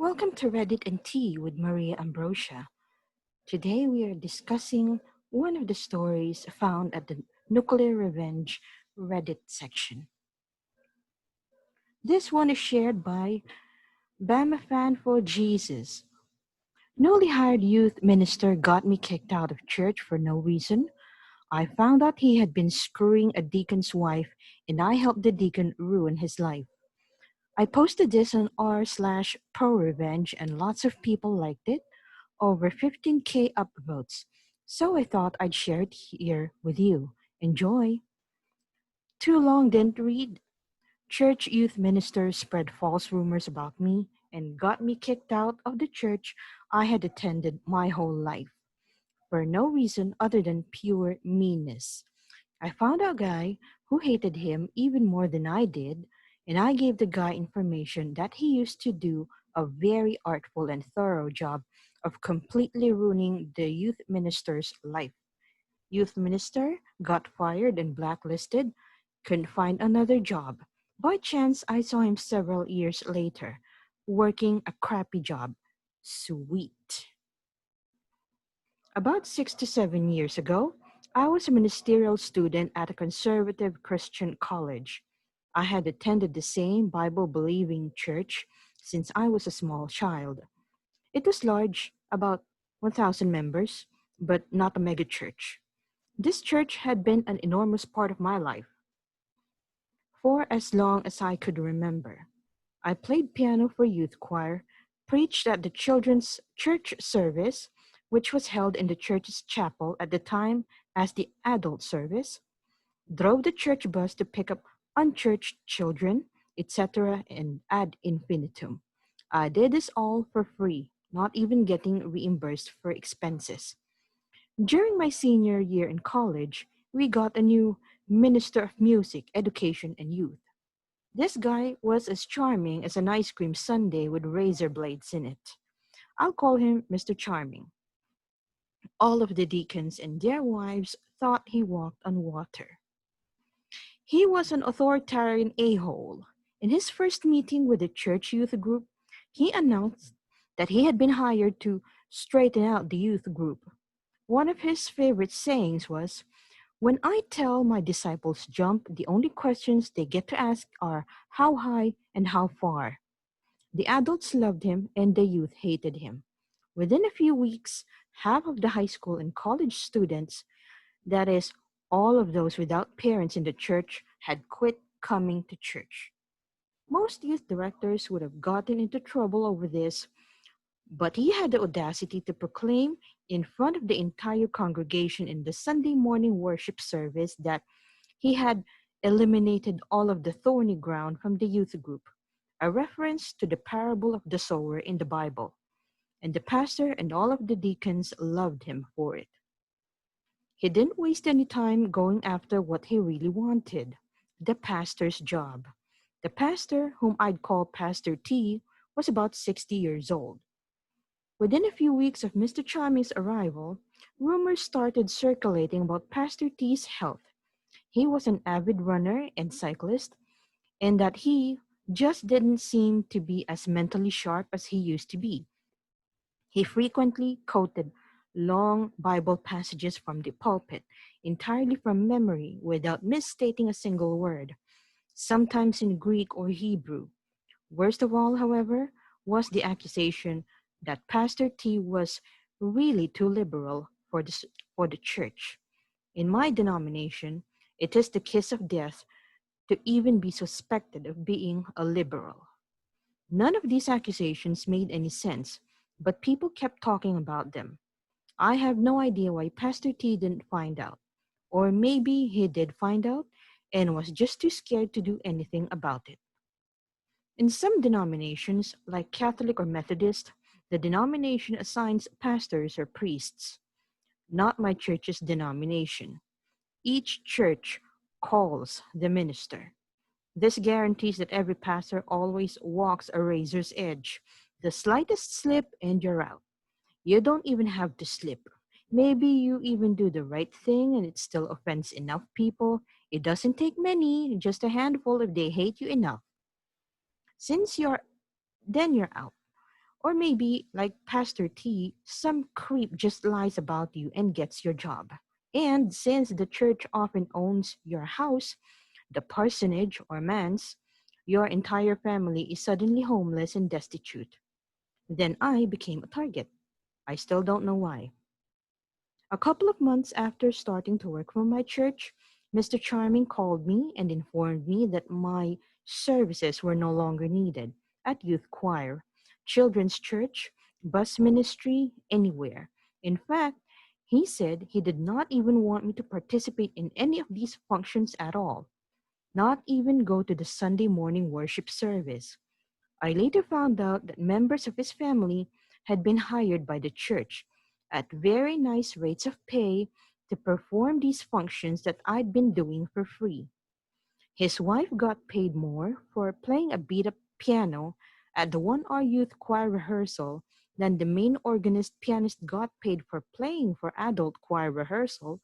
Welcome to Reddit and Tea with Maria Ambrosia. Today we are discussing one of the stories found at the Nuclear Revenge Reddit section. This one is shared by Bama Fan for Jesus. Newly hired youth minister got me kicked out of church for no reason. I found out he had been screwing a deacon's wife and I helped the deacon ruin his life. I posted this on r/pro revenge and lots of people liked it. Over 15K upvotes. So I thought I'd share it here with you. Enjoy. Too long didn't read. Church youth ministers spread false rumors about me and got me kicked out of the church I had attended my whole life for no reason other than pure meanness. I found a guy who hated him even more than I did, and I gave the guy information that he used to do a very artful and thorough job of completely ruining the youth minister's life. Youth minister got fired and blacklisted, couldn't find another job. By chance, I saw him several years later, working a crappy job. Sweet. About 6 to 7 years ago, I was a ministerial student at a conservative Christian college. I had attended the same Bible believing church since I was a small child. It was large, about 1,000 members, but not a megachurch. This church had been an enormous part of my life for as long as I could remember. I played piano for youth choir, preached at the children's church service, which was held in the church's chapel at the time as the adult service, drove the church bus to pick up unchurched children, etc., and ad infinitum. I did this all for free, not even getting reimbursed for expenses. During my senior year in college, we got a new Minister of Music, Education, and Youth. This guy was as charming as an ice cream sundae with razor blades in it. I'll call him Mr. Charming. All of the deacons and their wives thought he walked on water. He was an authoritarian a-hole. In his first meeting with the church youth group, he announced that he had been hired to straighten out the youth group. One of his favorite sayings was, "When I tell my disciples jump, the only questions they get to ask are how high and how far." The adults loved him and the youth hated him. Within a few weeks, half of the high school and college students, that is, all of those without parents in the church, had quit coming to church. Most youth directors would have gotten into trouble over this, but he had the audacity to proclaim in front of the entire congregation in the Sunday morning worship service that he had eliminated all of the thorny ground from the youth group, a reference to the parable of the sower in the Bible. And the pastor and all of the deacons loved him for it. He didn't waste any time going after what he really wanted, the pastor's job. The pastor, whom I'd call Pastor T, was about 60 years old. Within a few weeks of Mr. Charming's arrival, rumors started circulating about Pastor T's health. He was an avid runner and cyclist, and that he just didn't seem to be as mentally sharp as he used to be. He frequently quoted long Bible passages from the pulpit, entirely from memory, without misstating a single word, sometimes in Greek or Hebrew. Worst of all, however, was the accusation that Pastor T was really too liberal for the church. In my denomination, it is the kiss of death to even be suspected of being a liberal. None of these accusations made any sense, but people kept talking about them. I have no idea why Pastor T didn't find out. Or maybe he did find out and was just too scared to do anything about it. In some denominations, like Catholic or Methodist, the denomination assigns pastors or priests. Not my church's denomination. Each church calls the minister. This guarantees that every pastor always walks a razor's edge. The slightest slip and you're out. You don't even have to slip. Maybe you even do the right thing and it still offends enough people. It doesn't take many, just a handful if they hate you enough. Since you're Then you're out. Or maybe, like Pastor T, some creep just lies about you and gets your job. And since the church often owns your house, the parsonage or manse, your entire family is suddenly homeless and destitute. Then I became a target. I still don't know why. A couple of months after starting to work for my church, Mr. Charming called me and informed me that my services were no longer needed at youth choir, children's church, bus ministry, anywhere. In fact, he said he did not even want me to participate in any of these functions at all, not even go to the Sunday morning worship service. I later found out that members of his family had been hired by the church at very nice rates of pay to perform these functions that I'd been doing for free. His wife got paid more for playing a beat up piano at the 1 hour youth choir rehearsal than the main organist pianist got paid for playing for adult choir rehearsal,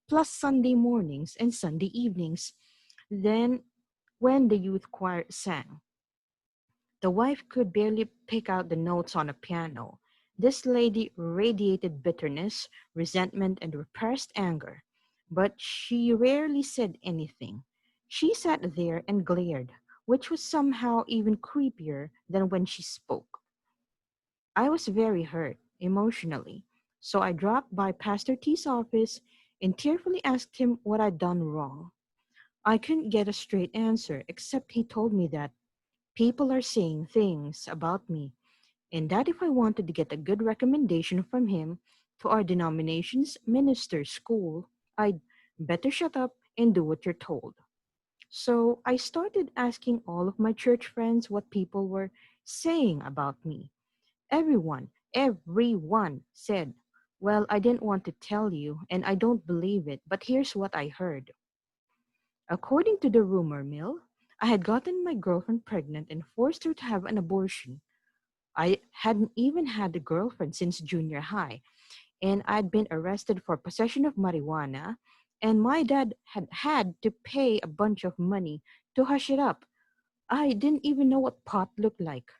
plus Sunday mornings and Sunday evenings, than when the youth choir sang. The wife could barely pick out the notes on a piano. This lady radiated bitterness, resentment, and repressed anger, but she rarely said anything. She sat there and glared, which was somehow even creepier than when she spoke. I was very hurt, emotionally, so I dropped by Pastor T's office and tearfully asked him what I'd done wrong. I couldn't get a straight answer, except he told me that people are saying things about me, and that if I wanted to get a good recommendation from him to our denomination's minister school, I'd better shut up and do what you're told. So I started asking all of my church friends what people were saying about me. Everyone said, well, I didn't want to tell you, and I don't believe it, but here's what I heard. According to the rumor mill, I had gotten my girlfriend pregnant and forced her to have an abortion. I hadn't even had a girlfriend since junior high, and I'd been arrested for possession of marijuana, and my dad had had to pay a bunch of money to hush it up. I didn't even know what pot looked like.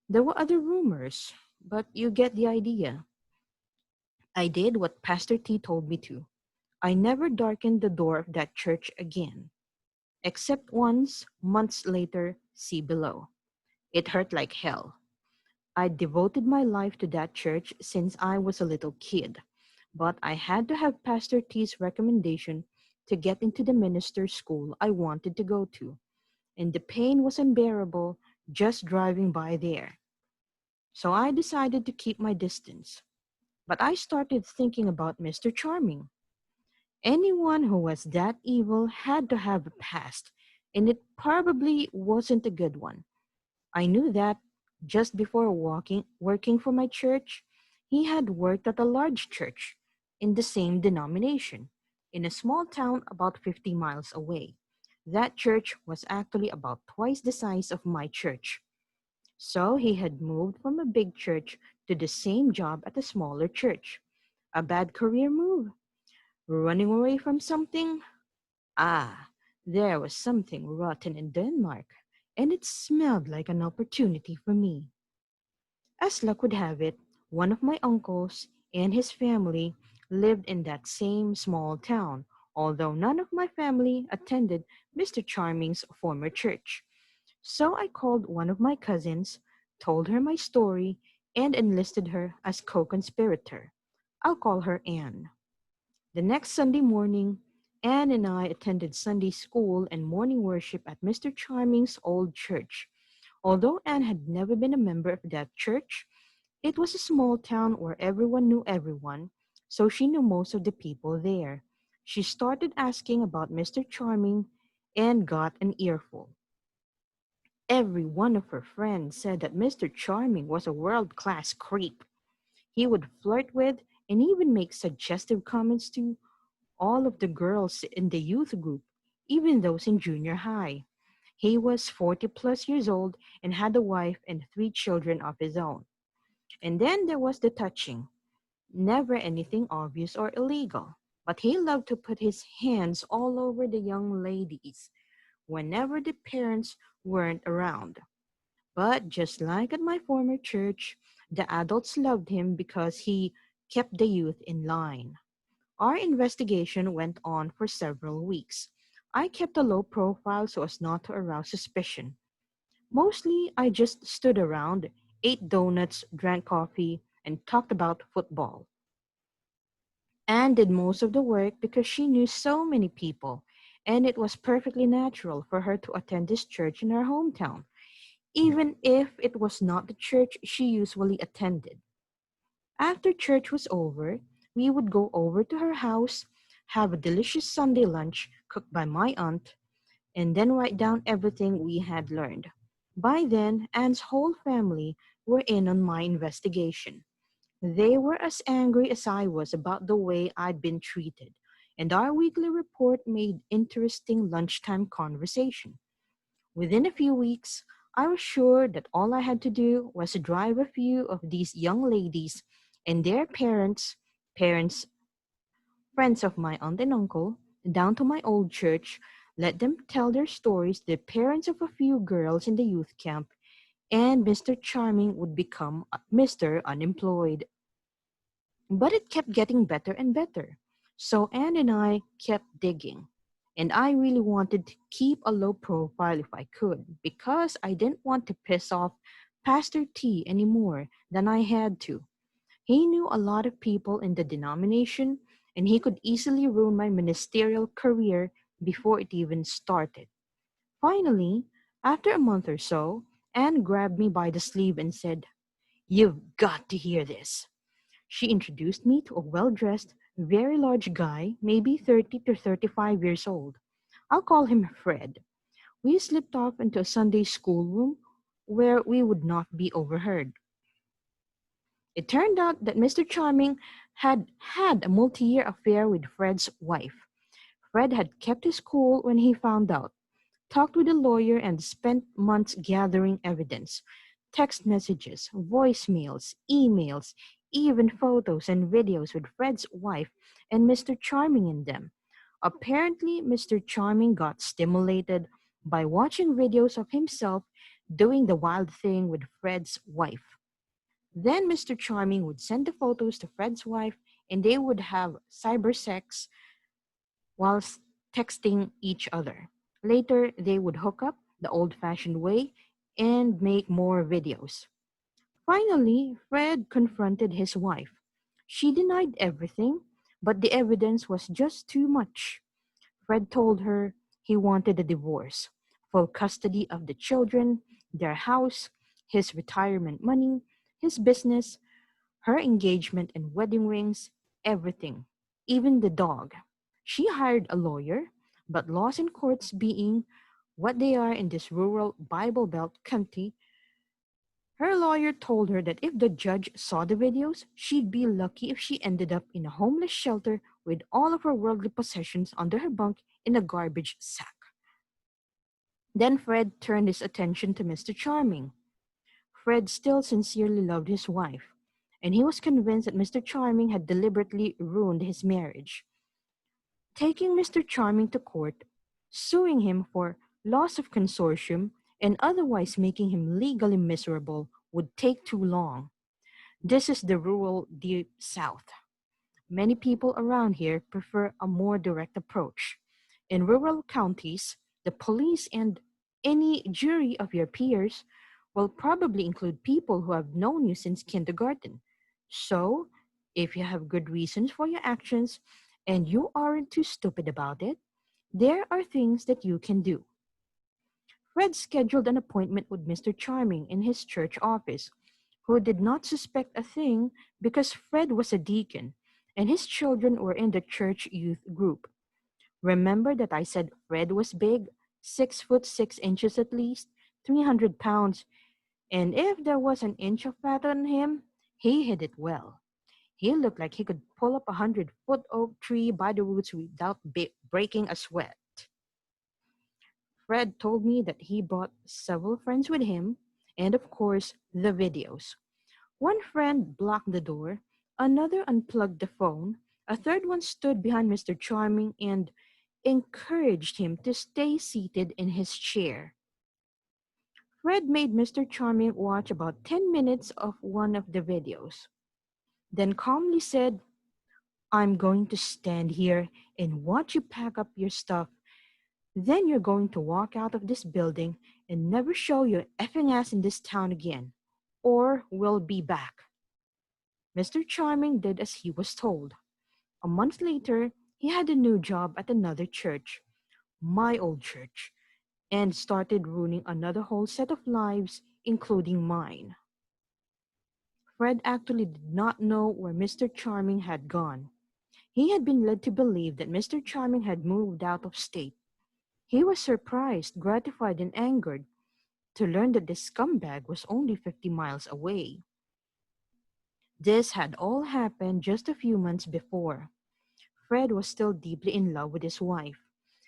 There were other rumors, but you get the idea. I did what Pastor T told me to. I never darkened the door of that church again, except once, months later, see below. It hurt like hell. I devoted my life to that church since I was a little kid, but I had to have Pastor T's recommendation to get into the minister's school I wanted to go to, and the pain was unbearable just driving by there. So I decided to keep my distance. But I started thinking about Mr. Charming. Anyone who was that evil had to have a past, and it probably wasn't a good one. I knew that just before working for my church, he had worked at a large church in the same denomination in a small town about 50 miles away. That church was actually about twice the size of my church. So he had moved from a big church to the same job at a smaller church. A bad career move? Running away from something? Ah, there was something rotten in Denmark, and it smelled like an opportunity for me. As luck would have it, one of my uncles and his family lived in that same small town, although none of my family attended Mr. Charming's former church. So I called one of my cousins, told her my story, and enlisted her as co-conspirator. I'll call her Anne. The next Sunday morning, Anne and I attended Sunday school and morning worship at Mr. Charming's old church. Although Anne had never been a member of that church, it was a small town where everyone knew everyone, so she knew most of the people there. She started asking about Mr. Charming and got an earful. Every one of her friends said that Mr. Charming was a world-class creep. He would flirt with and even make suggestive comments to all of the girls in the youth group, even those in junior high. He was 40 plus years old and had a wife and 3 children of his own. And then there was the touching. Never anything obvious or illegal. But he loved to put his hands all over the young ladies whenever the parents weren't around. But just like at my former church, The adults loved him because he kept the youth in line. Our investigation went on for several weeks. I kept a low profile so as not to arouse suspicion. Mostly, I just stood around, ate donuts, drank coffee, and talked about football. Anne did most of the work because she knew so many people, and it was perfectly natural for her to attend this church in her hometown, even if it was not the church she usually attended. After church was over, we would go over to her house, have a delicious Sunday lunch cooked by my aunt, and then write down everything we had learned. By then, Anne's whole family were in on my investigation. They were as angry as I was about the way I'd been treated, and our weekly report made interesting lunchtime conversation. Within a few weeks, I was sure that all I had to do was to drive a few of these young ladies and their parents, friends of my aunt and uncle, down to my old church, let them tell their stories, the parents of a few girls in the youth camp, and Mr. Charming would become Mr. Unemployed. But it kept getting better and better. So Anne and I kept digging. And I really wanted to keep a low profile if I could, because I didn't want to piss off Pastor T any more than I had to. He knew a lot of people in the denomination, and he could easily ruin my ministerial career before it even started. Finally, after a month or so, Anne grabbed me by the sleeve and said, "You've got to hear this." She introduced me to a well dressed, very large guy, maybe 30 to 35 years old. I'll call him Fred. We slipped off into a Sunday school room where we would not be overheard. It turned out that Mr. Charming had had a multi year affair with Fred's wife. Fred had kept his cool when he found out, talked with a lawyer, and spent months gathering evidence: text messages, voicemails, emails, even photos and videos with Fred's wife and Mr. Charming in them. Apparently, Mr. Charming got stimulated by watching videos of himself doing the wild thing with Fred's wife. Then Mr. Charming would send the photos to Fred's wife, and they would have cyber sex while texting each other. Later, they would hook up the old fashioned way and make more videos. Finally, Fred confronted his wife. She denied everything, but the evidence was just too much. Fred told her he wanted a divorce, full custody of the children, their house, his retirement money, his business, her engagement and wedding rings, everything, even the dog. She hired a lawyer, but laws and courts being what they are in this rural Bible Belt country, her lawyer told her that if the judge saw the videos, she'd be lucky if she ended up in a homeless shelter with all of her worldly possessions under her bunk in a garbage sack. Then Fred turned his attention to Mr. Charming. Fred still sincerely loved his wife, and he was convinced that Mr. Charming had deliberately ruined his marriage. Taking Mr. Charming to court, suing him for loss of consortium, and otherwise making him legally miserable would take too long. This is the rural deep south. Many people around here prefer a more direct approach. In rural counties, the police and any jury of your peers will probably include people who have known you since kindergarten. So, if you have good reasons for your actions and you aren't too stupid about it, there are things that you can do. Fred scheduled an appointment with Mr. Charming in his church office, who did not suspect a thing because Fred was a deacon and his children were in the church youth group. Remember that I said Fred was big, 6 foot 6 inches at least, 300 pounds, and if there was an inch of fat on him, he hid it well. He looked like he could pull up a 100-foot oak tree by the roots without breaking a sweat. Fred told me that he brought several friends with him, and of course, the videos. One friend blocked the door, another unplugged the phone, a third one stood behind Mr. Charming and encouraged him to stay seated in his chair. Fred made Mr. Charming watch about 10 minutes of one of the videos, then calmly said, I'm going to stand here and watch you pack up your stuff. Then you're going to walk out of this building and never show your effing ass in this town again. Or we'll be back. Mr. Charming did as he was told. A month later, he had a new job at another church, my old church, and started ruining another whole set of lives, including mine. Fred actually did not know where Mr. Charming had gone. He had been led to believe that Mr. Charming had moved out of state. He was surprised, gratified, and angered to learn that this scumbag was only 50 miles away. This had all happened just a few months before. Fred was still deeply in love with his wife.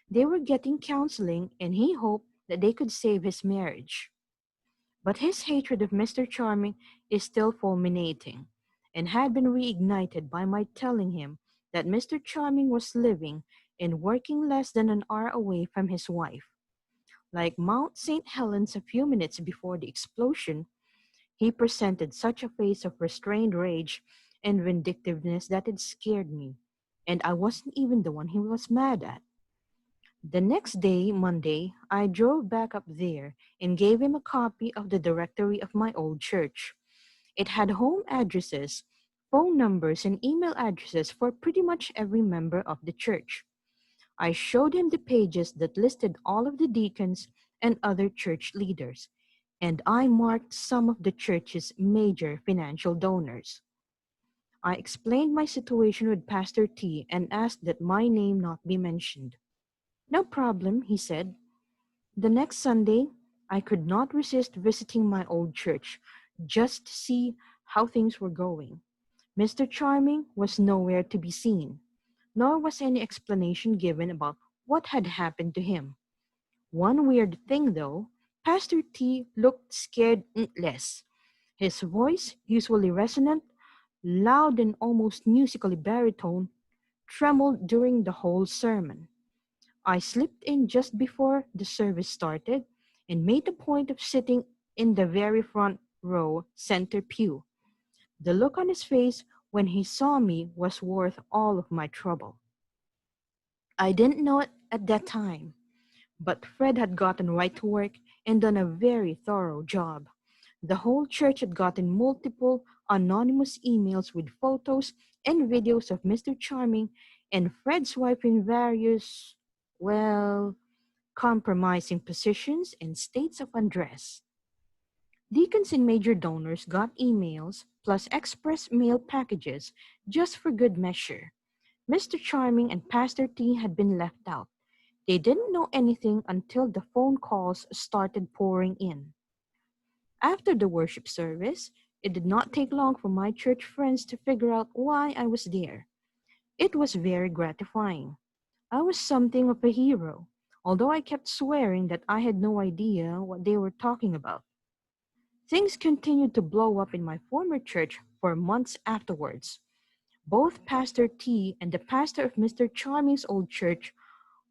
They were getting counseling, and he hoped that they could save his marriage. But his hatred of Mr. Charming is still fulminating, and had been reignited by my telling him that Mr. Charming was living and working less than an hour away from his wife. Like Mount St. Helens a few minutes before the explosion, he presented such a face of restrained rage and vindictiveness that it scared me, and I wasn't even the one he was mad at. The next day, Monday, I drove back up there and gave him a copy of the directory of my old church. It had home addresses, phone numbers, and email addresses for pretty much every member of the church. I showed him the pages that listed all of the deacons and other church leaders, and I marked some of the church's major financial donors. I explained my situation with Pastor T and asked that my name not be mentioned. No problem, he said. The next Sunday, I could not resist visiting my old church just to see how things were going. Mr. Charming was nowhere to be seen, nor was any explanation given about what had happened to him. One weird thing, though, Pastor T looked scared less. His voice, usually resonant, loud and almost musically baritone, trembled during the whole sermon. I slipped in just before the service started and made a point of sitting in the very front row center pew. The look on his face when he saw me was worth all of my trouble. I didn't know it at that time, but Fred had gotten right to work and done a very thorough job. The whole church had gotten multiple anonymous emails with photos and videos of Mr. Charming and Fred's wife in various, well, compromising positions and states of undress. Deacons and major donors got emails plus express mail packages just for good measure. Mr. Charming and Pastor T had been left out. They didn't know anything until the phone calls started pouring in. After the worship service, it did not take long for my church friends to figure out why I was there. It was very gratifying. I was something of a hero, although I kept swearing that I had no idea what they were talking about. Things continued to blow up in my former church for months afterwards. Both Pastor T and the pastor of Mr. Charming's old church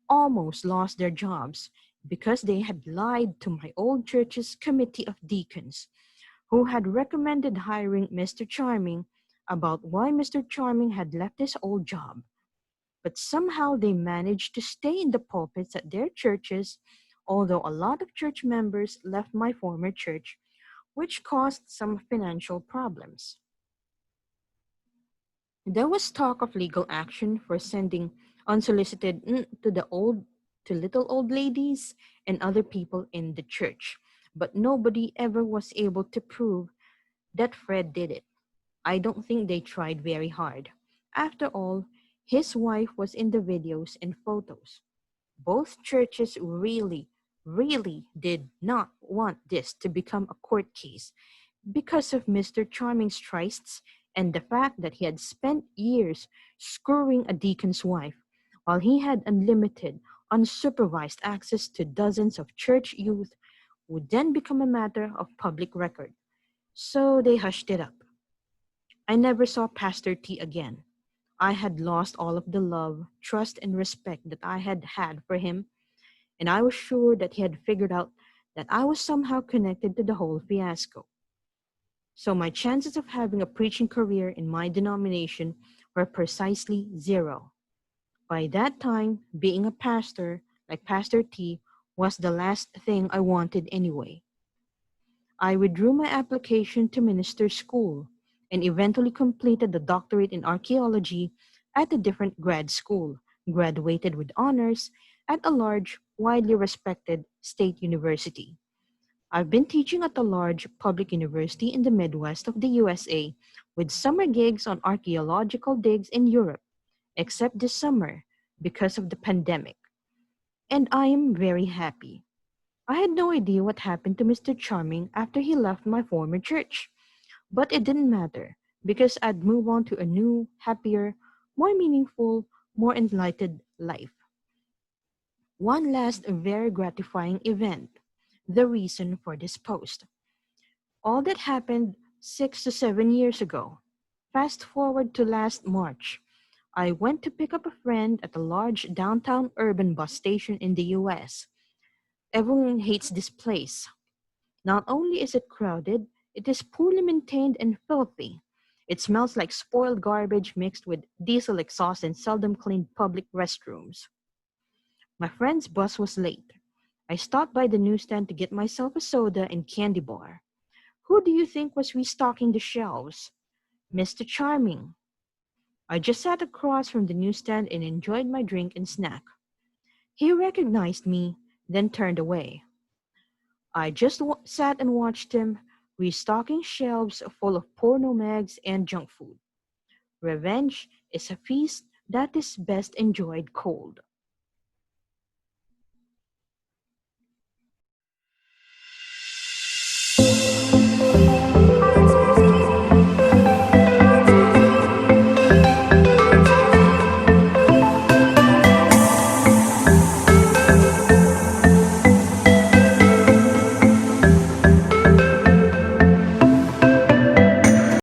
almost lost their jobs because they had lied to my old church's committee of deacons, who had recommended hiring Mr. Charming about why Mr. Charming had left his old job. But somehow they managed to stay in the pulpits at their churches, although a lot of church members left my former church, which caused some financial problems. There was talk of legal action for sending unsolicited to little old ladies and other people in the church, but nobody ever was able to prove that Fred did it. I don't think they tried very hard. After all, his wife was in the videos and photos. Both churches really did not want this to become a court case because of Mr. Charming's trysts and the fact that he had spent years screwing a deacon's wife, while he had unlimited, unsupervised access to dozens of church youth, would then become a matter of public record. So they hushed it up. I never saw Pastor T again. I had lost all of the love, trust, and respect that I had had for him, and I was sure that he had figured out that I was somehow connected to the whole fiasco. So my chances of having a preaching career in my denomination were precisely zero. By that time, being a pastor, like Pastor T, was the last thing I wanted anyway. I withdrew my application to minister school and eventually completed the doctorate in archaeology at a different grad school, graduated with honors at a large, widely respected state university. I've been teaching at a large public university in the Midwest of the USA with summer gigs on archaeological digs in Europe, except this summer because of the pandemic. And I am very happy. I had no idea what happened to Mr. Charming after he left my former church, but it didn't matter because I'd move on to a new, happier, more meaningful, more enlightened life. One last very gratifying event, the reason for this post. All that happened 6 to 7 years ago. Fast forward to last March. I went to pick up a friend at a large downtown urban bus station in the US. Everyone hates this place. Not only is it crowded, it is poorly maintained and filthy. It smells like spoiled garbage mixed with diesel exhaust and seldom cleaned public restrooms. My friend's bus was late. I stopped by the newsstand to get myself a soda and candy bar. Who do you think was restocking the shelves? Mr. Charming. I just sat across from the newsstand and enjoyed my drink and snack. He recognized me, then turned away. I just sat and watched him, restocking shelves full of porno mags and junk food. Revenge is a feast that is best enjoyed cold.